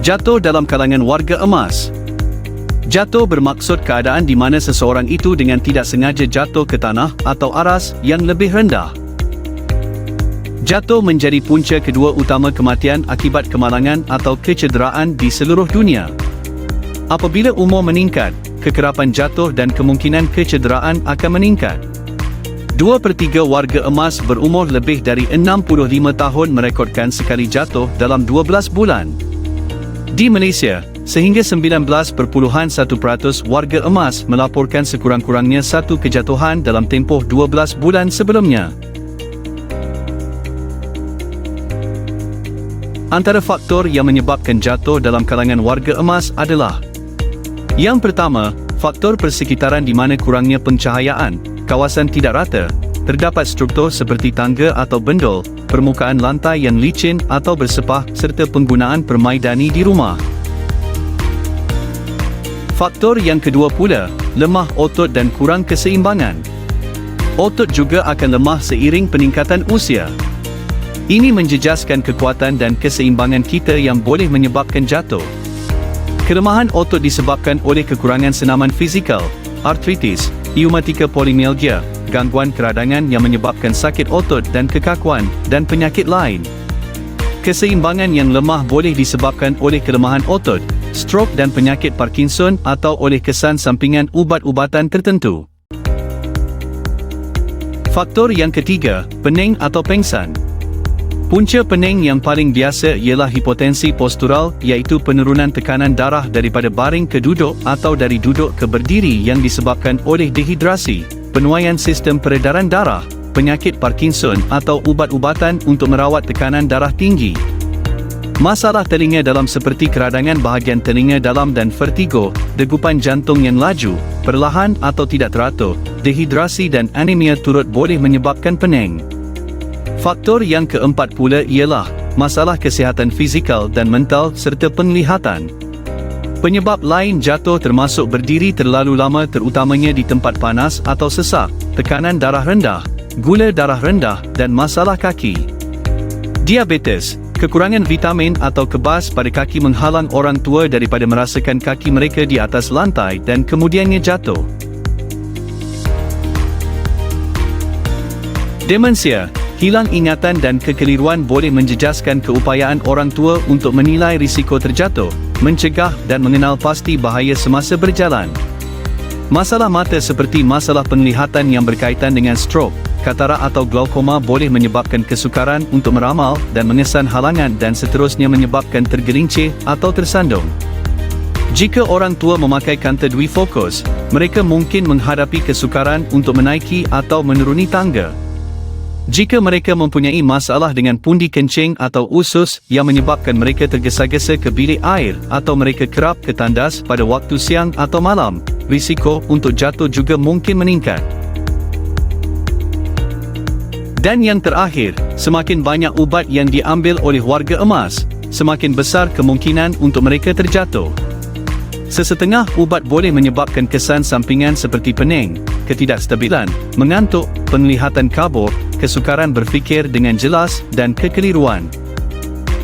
Jatuh dalam kalangan warga emas. Jatuh bermaksud keadaan di mana seseorang itu dengan tidak sengaja jatuh ke tanah atau aras yang lebih rendah. Jatuh menjadi punca kedua utama kematian akibat kemalangan atau kecederaan di seluruh dunia. Apabila umur meningkat, kekerapan jatuh dan kemungkinan kecederaan akan meningkat. 2/3 warga emas berumur lebih dari 65 tahun merekodkan sekali jatuh dalam 12 bulan. Di Malaysia, sehingga 19.1% warga emas melaporkan sekurang-kurangnya satu kejatuhan dalam tempoh 12 bulan sebelumnya. Antara faktor yang menyebabkan jatuh dalam kalangan warga emas adalah: yang pertama, faktor persekitaran di mana kurangnya pencahayaan, kawasan tidak rata, terdapat struktur seperti tangga atau bendul, permukaan lantai yang licin atau bersepah serta penggunaan permaidani di rumah. Faktor yang kedua pula, lemah otot dan kurang keseimbangan. Otot juga akan lemah seiring peningkatan usia. Ini menjejaskan kekuatan dan keseimbangan kita yang boleh menyebabkan jatuh. Kelemahan otot disebabkan oleh kekurangan senaman fizikal, artritis, rheumatika polymyalgia, gangguan keradangan yang menyebabkan sakit otot dan kekakuan, dan penyakit lain. Keseimbangan yang lemah boleh disebabkan oleh kelemahan otot, strok dan penyakit Parkinson atau oleh kesan sampingan ubat-ubatan tertentu. Faktor yang ketiga, pening atau pengsan. Punca pening yang paling biasa ialah hipotensi postural, iaitu penurunan tekanan darah daripada baring ke duduk atau dari duduk ke berdiri yang disebabkan oleh dehidrasi, penuaian sistem peredaran darah, penyakit Parkinson atau ubat-ubatan untuk merawat tekanan darah tinggi. Masalah telinga dalam seperti keradangan bahagian telinga dalam dan vertigo, degupan jantung yang laju, perlahan atau tidak teratur, dehidrasi dan anemia turut boleh menyebabkan pening. Faktor yang keempat pula ialah masalah kesihatan fizikal dan mental serta penglihatan. Penyebab lain jatuh termasuk berdiri terlalu lama, terutamanya di tempat panas atau sesak, tekanan darah rendah, gula darah rendah dan masalah kaki. Diabetes, kekurangan vitamin atau kebas pada kaki menghalang orang tua daripada merasakan kaki mereka di atas lantai dan kemudiannya jatuh. Demensia, hilang ingatan dan kekeliruan boleh menjejaskan keupayaan orang tua untuk menilai risiko terjatuh, mencegah dan mengenal pasti bahaya semasa berjalan. Masalah mata seperti masalah penglihatan yang berkaitan dengan strok, katarak atau glaukoma boleh menyebabkan kesukaran untuk meramal dan mengesan halangan dan seterusnya menyebabkan tergelincir atau tersandung. Jika orang tua memakai kanta dwifokus, mereka mungkin menghadapi kesukaran untuk menaiki atau menuruni tangga. Jika mereka mempunyai masalah dengan pundi kencing atau usus yang menyebabkan mereka tergesa-gesa ke bilik air atau mereka kerap ke tandas pada waktu siang atau malam, risiko untuk jatuh juga mungkin meningkat. Dan yang terakhir, semakin banyak ubat yang diambil oleh warga emas, semakin besar kemungkinan untuk mereka terjatuh. Sesetengah ubat boleh menyebabkan kesan sampingan seperti pening, ketidakstabilan, mengantuk, penglihatan kabur, kesukaran berfikir dengan jelas dan kekeliruan.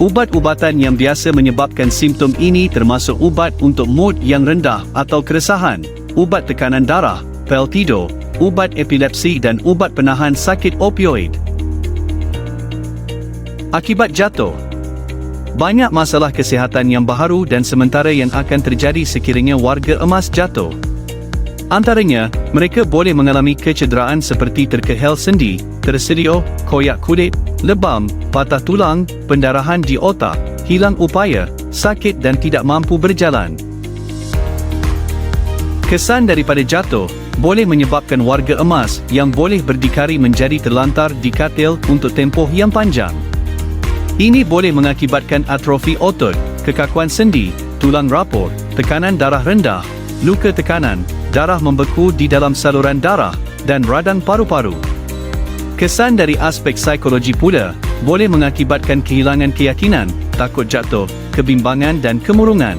Ubat-ubatan yang biasa menyebabkan simptom ini termasuk ubat untuk mood yang rendah atau keresahan, ubat tekanan darah, pel tidur, ubat epilepsi dan ubat penahan sakit opioid. Akibat jatuh. Banyak masalah kesihatan yang baharu dan sementara yang akan terjadi sekiranya warga emas jatuh. Antaranya, mereka boleh mengalami kecederaan seperti terkehel sendi, tersedio, koyak kulit, lebam, patah tulang, pendarahan di otak, hilang upaya, sakit dan tidak mampu berjalan. Kesan daripada jatuh boleh menyebabkan warga emas yang boleh berdikari menjadi terlantar di katil untuk tempoh yang panjang. Ini boleh mengakibatkan atrofi otot, kekakuan sendi, tulang rapur, tekanan darah rendah, luka tekanan, darah membeku di dalam saluran darah, dan radang paru-paru. Kesan dari aspek psikologi pula boleh mengakibatkan kehilangan keyakinan, takut jatuh, kebimbangan dan kemurungan.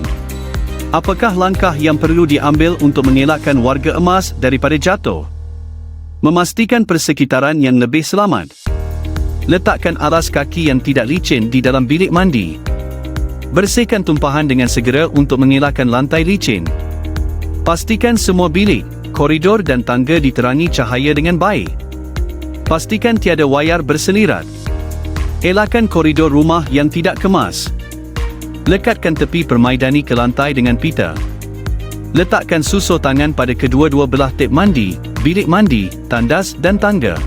Apakah langkah yang perlu diambil untuk mengelakkan warga emas daripada jatuh? Memastikan persekitaran yang lebih selamat. Letakkan alas kaki yang tidak licin di dalam bilik mandi. Bersihkan tumpahan dengan segera untuk mengelakkan lantai licin. Pastikan semua bilik, koridor dan tangga diterangi cahaya dengan baik. Pastikan tiada wayar berselirat. Elakkan koridor rumah yang tidak kemas. Lekatkan tepi permaidani ke lantai dengan pita. Letakkan susur tangan pada kedua-dua belah tep mandi, bilik mandi, tandas dan tangga.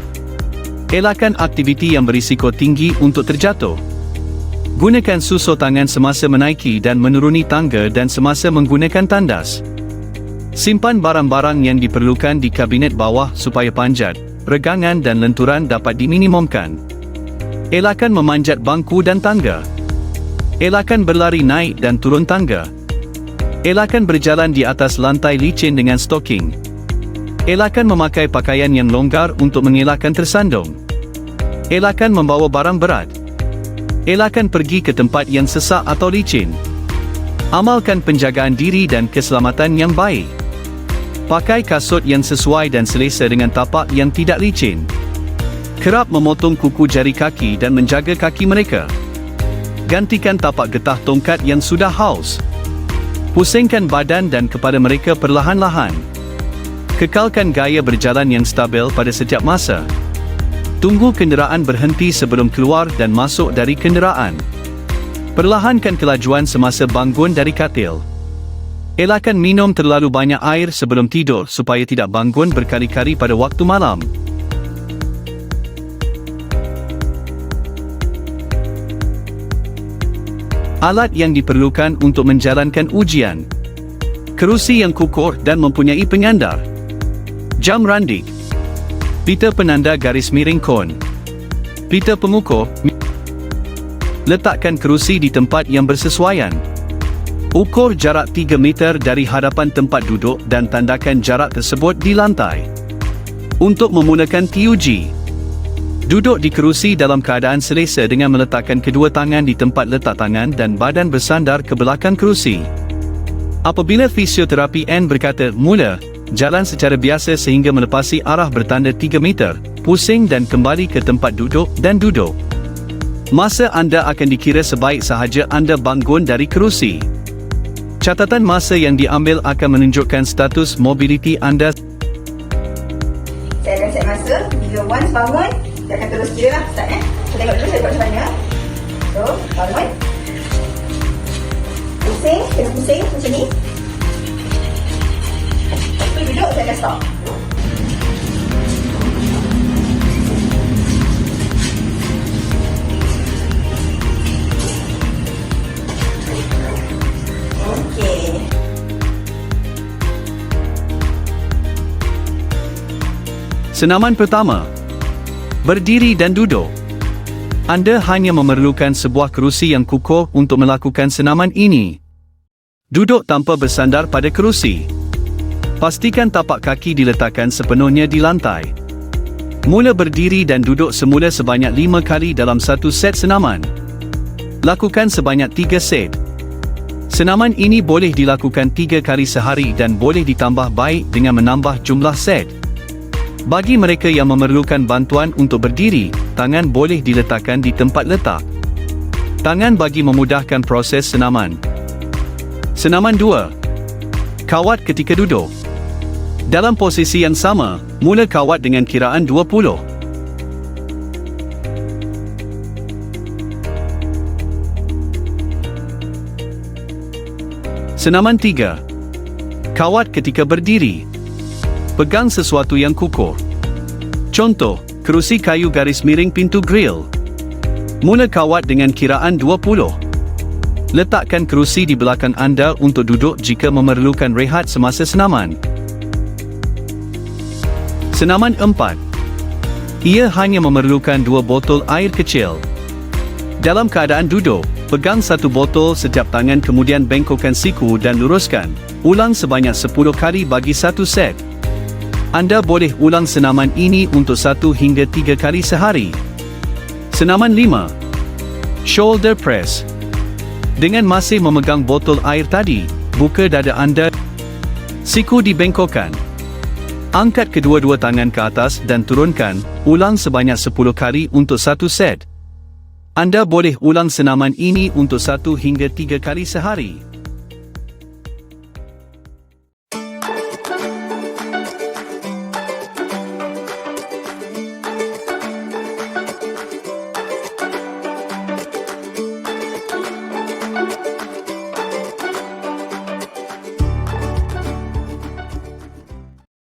Elakkan aktiviti yang berisiko tinggi untuk terjatuh. Gunakan susur tangan semasa menaiki dan menuruni tangga dan semasa menggunakan tandas. Simpan barang-barang yang diperlukan di kabinet bawah supaya panjat, regangan dan lenturan dapat diminimumkan. Elakkan memanjat bangku dan tangga. Elakkan berlari naik dan turun tangga. Elakkan berjalan di atas lantai licin dengan stoking. Elakkan memakai pakaian yang longgar untuk mengelakkan tersandung. Elakkan membawa barang berat. Elakkan pergi ke tempat yang sesak atau licin. Amalkan penjagaan diri dan keselamatan yang baik. Pakai kasut yang sesuai dan selesa dengan tapak yang tidak licin. Kerap memotong kuku jari kaki dan menjaga kaki mereka. Gantikan tapak getah tongkat yang sudah haus. Pusingkan badan dan kepala mereka perlahan-lahan. Kekalkan gaya berjalan yang stabil pada setiap masa. Tunggu kenderaan berhenti sebelum keluar dan masuk dari kenderaan. Perlahankan kelajuan semasa bangun dari katil. Elakkan minum terlalu banyak air sebelum tidur supaya tidak bangun berkali-kali pada waktu malam. Alat yang diperlukan untuk menjalankan ujian. Kerusi yang kukuh dan mempunyai penyandar. Jam randik. Pita penanda garis miring kon. Pita pengukur. Letakkan kerusi di tempat yang bersesuaian. Ukur jarak 3 meter dari hadapan tempat duduk dan tandakan jarak tersebut di lantai. Untuk memulakan TUG, duduk di kerusi dalam keadaan selesa dengan meletakkan kedua tangan di tempat letak tangan dan badan bersandar ke belakang kerusi. Apabila fisioterapi N berkata, mula, jalan secara biasa sehingga melepasi arah bertanda 3 meter, pusing dan kembali ke tempat duduk dan duduk. Masa anda akan dikira sebaik sahaja anda bangun dari kerusi. Catatan masa yang diambil akan menunjukkan status mobiliti anda. Saya akan set masa, bila once bangun, saya akan terus dia lah, start Saya tengok dulu saya buat macam mana. So, bangun. Pusing, kena pusing macam ni. Lepas duduk, saya akan stop. Okey. Senaman pertama. Berdiri dan duduk. Anda hanya memerlukan sebuah kerusi yang kukuh untuk melakukan senaman ini. Duduk tanpa bersandar pada kerusi. Pastikan tapak kaki diletakkan sepenuhnya di lantai. Mula berdiri dan duduk semula sebanyak 5 kali dalam satu set senaman. Lakukan sebanyak 3 set. Senaman ini boleh dilakukan 3 kali sehari dan boleh ditambah baik dengan menambah jumlah set. Bagi mereka yang memerlukan bantuan untuk berdiri, tangan boleh diletakkan di tempat letak. Tangan bagi memudahkan proses senaman. Senaman 2. Kawat ketika duduk. Dalam posisi yang sama, mula kawat dengan kiraan 20. Senaman 3. Kawat ketika berdiri. Pegang sesuatu yang kukuh. Contoh, kerusi kayu garis miring pintu grill. Mula kawat dengan kiraan 20. Letakkan kerusi di belakang anda untuk duduk jika memerlukan rehat semasa senaman. Senaman 4. Ia hanya memerlukan 2 botol air kecil. Dalam keadaan duduk, pegang 1 botol setiap tangan kemudian bengkokkan siku dan luruskan. Ulang sebanyak 10 kali bagi 1 set. Anda boleh ulang senaman ini untuk 1 hingga 3 kali sehari. Senaman 5. Shoulder press. Dengan masih memegang botol air tadi, buka dada anda. Siku dibengkokkan. Angkat kedua-dua tangan ke atas dan turunkan, ulang sebanyak 10 kali untuk 1 set. Anda boleh ulang senaman ini untuk 1 hingga 3 kali sehari.